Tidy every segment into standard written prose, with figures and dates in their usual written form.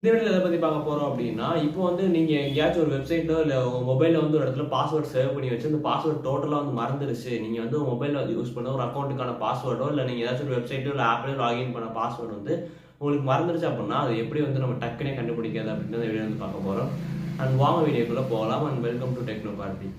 இந்த வீடியோல எதை பத்தி பார்க்க போறோம் அப்படின்னா, இப்போ வந்து நீங்க எங்கேயாச்சும் ஒரு வெப்சைட்டோ இல்ல உங்க மொபைல்ல வந்து ஒரு இடத்துல பாஸ்வேர்ட் சேவ் பண்ணி வச்சு, அந்த பாஸ்வேர்ட் டோட்டலா வந்து மறந்துருச்சு. நீங்க வந்து உங்க மொபைல்ல யூஸ் பண்ண ஒரு அக்கவுண்ட்டுக்கான பாஸ்வேர்டோ, இல்ல நீங்க ஏதாச்சும் ஒரு வெப்சைட்டோ இல்ல ஆப்லயோ லாகின் பண்ண பாஸ்வேர்ட் வந்து உங்களுக்கு மறந்துருச்சு அப்படின்னா, அது எப்படி வந்து நம்ம டக்குனே கண்டுபிடிக்கிறது அப்படின்னு இந்த வீடியோ வந்து பார்க்க போறோம். அண்ட் வாங்க வீடியோக்குள்ள போகலாம். And welcome to techno party.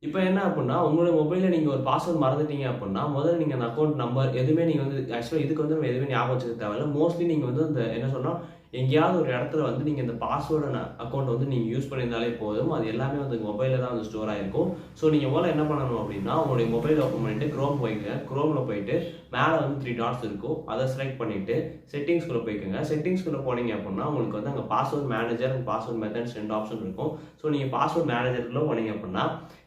இப்போ என்ன அப்புட்ன்னா, உங்களோட மொபைல்ல நீங்க ஒரு பாஸ்வேர்ட் மறந்துட்டீங்க அப்புட்ன்னா, முதல்ல நீங்க அந்த அக்கவுண்ட் நம்பர் எதுவுமே நீங்க வந்து ஆக்சுவலா இதுக்கு வந்து நம்ம எதுவுமே ஞாபகம் வச்சுக்க தேவையில்ல. மோஸ்ட்லி நீங்க வந்து அந்த என்ன சொல்றோம், எங்கேயாவது ஒரு இடத்துல வந்து நீங்க இந்த பாஸ்வேர்டான அக்கவுண்ட் வந்து நீங்க யூஸ் பண்ணியிருந்தாலே போதும். அது எல்லாமே வந்து மொபைல்ல தான் வந்து ஸ்டோர் ஆயிருக்கும். ஸோ நீங்க முதல்ல என்ன பண்ணணும் அப்படின்னா, உங்களுடைய மொபைல் ஓப்பன் பண்ணிட்டு குரோம் போய்ங்க. குரோம்ல போயிட்டு மேல வந்து 3 டாட்ஸ் இருக்கும். அத செலக்ட் பண்ணிட்டு செட்டிங்ஸ்குள்ள போய்க்கோங்க. செட்டிங்ஸ்குள்ள போனீங்க அப்படின்னா, உங்களுக்கு வந்து அங்க password manager and password methods 2 option இருக்கும். ஸோ நீங்க பாஸ்வேர்ட் மேனேஜர்க்குள்ள போனீங்க அப்படின்னா,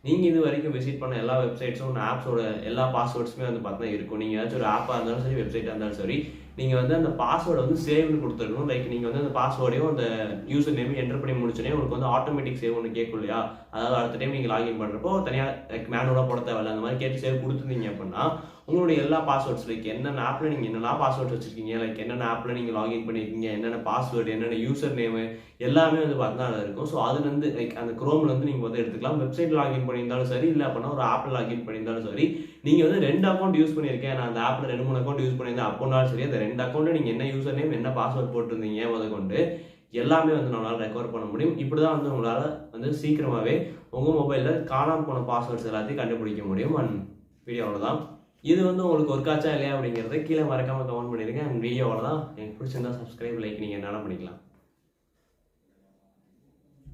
நீங்க இது வரைக்கும் விசிட் பண்ண எல்லா வெப்சைட்ஸும் ஆப்ஸோட எல்லா பாஸ்வேர்ட்ஸுமே வந்து பார்த்தீங்கன்னா இருக்கும். நீங்க ஏதாச்சும் ஒரு ஆப்பா இருந்தாலும் சரி, வெப்சைட்டா இருந்தாலும் சரி, நீங்க வந்து அந்த பாஸ்வேர்டை வந்து சேவ்னு கொடுத்துருக்கணும். லைக் நீங்க வந்து அந்த பாஸ்வேர்டையும் அந்த யூசர் நேமையும் என்டர் பண்ணி முடிச்சோடனே உங்களுக்கு வந்து ஆட்டோமேட்டிக் சேவ் ஒன்று கேட்கும் இல்லையா? அதாவது அடுத்த டைம் நீங்க லாகின் பண்றப்போ தனியா லைக் மேனுவலா போட தேவையில்ல. அந்த மாதிரி கேட்டு சேவ் கொடுத்துருந்தீங்க அப்படின்னா, உங்களுடைய எல்லா பாஸ்வேர்ட்ஸ் லைக் என்னென்ன ஆப்ல நீங்க என்னென்ன பாஸ்வேர்ட் வச்சிருக்கீங்க, லைக் என்னென்ன ஆப்ல நீங்க லாகின் பண்ணிருக்கீங்க, என்னென்ன பாஸ்வேர்டு, என்னென்ன யூசர் நேமு எல்லாமே வந்து பார்த்தீங்கன்னா இருக்கும். ஸோ அதுல இருந்து லைக் அந்த குரோம்ல இருந்து நீங்க வந்து எடுத்துக்கலாம். வெப்சைட் லாகின் பண்ணியிருந்தாலும் சரி, இல்ல அப்படின்னா ஒரு ஆப்ல லாகின் பண்ணியிருந்தாலும் சரி, நீங்க வந்து 2 அக்கவுண்ட் யூஸ் பண்ணியிருக்கேன். நான் அந்த ஆப்ல 2, 3 அக்கவுண்ட் யூஸ் பண்ணியிருந்தேன் அப்போனாலும் சரி, அந்த 2 அக்கவுண்ட்ல நீங்க என்ன யூசர் நேம், என்ன பாஸ்வேர்ட் போட்டிருந்தீங்க முதற்கொண்டு எல்லாமே வந்து நம்மளால ரெக்கவர் பண்ண முடியும். இப்படிதான் வந்து உங்களால வந்து சீக்கிரமாவே உங்க மொபைல்ல காணாம போன பாஸ்வேர்ட்ஸ் எல்லாத்தையும் கண்டுபிடிக்க முடியும். அண்ட் வீடியோ அவ்வளவுதான். இது வந்து உங்களுக்கு ஒர்க் ஆச்சா இல்லையா அப்படிங்கிறத கீழே மறக்காம கமெண்ட் பண்ணிருங்க. அண்ட் வீடியோ அவ்வளவுதான். எனக்கு பிடிச்சிருந்தா சப்ஸ்கிரைப், லைக் நீங்க என்னென்ன பண்ணிக்கலாம்.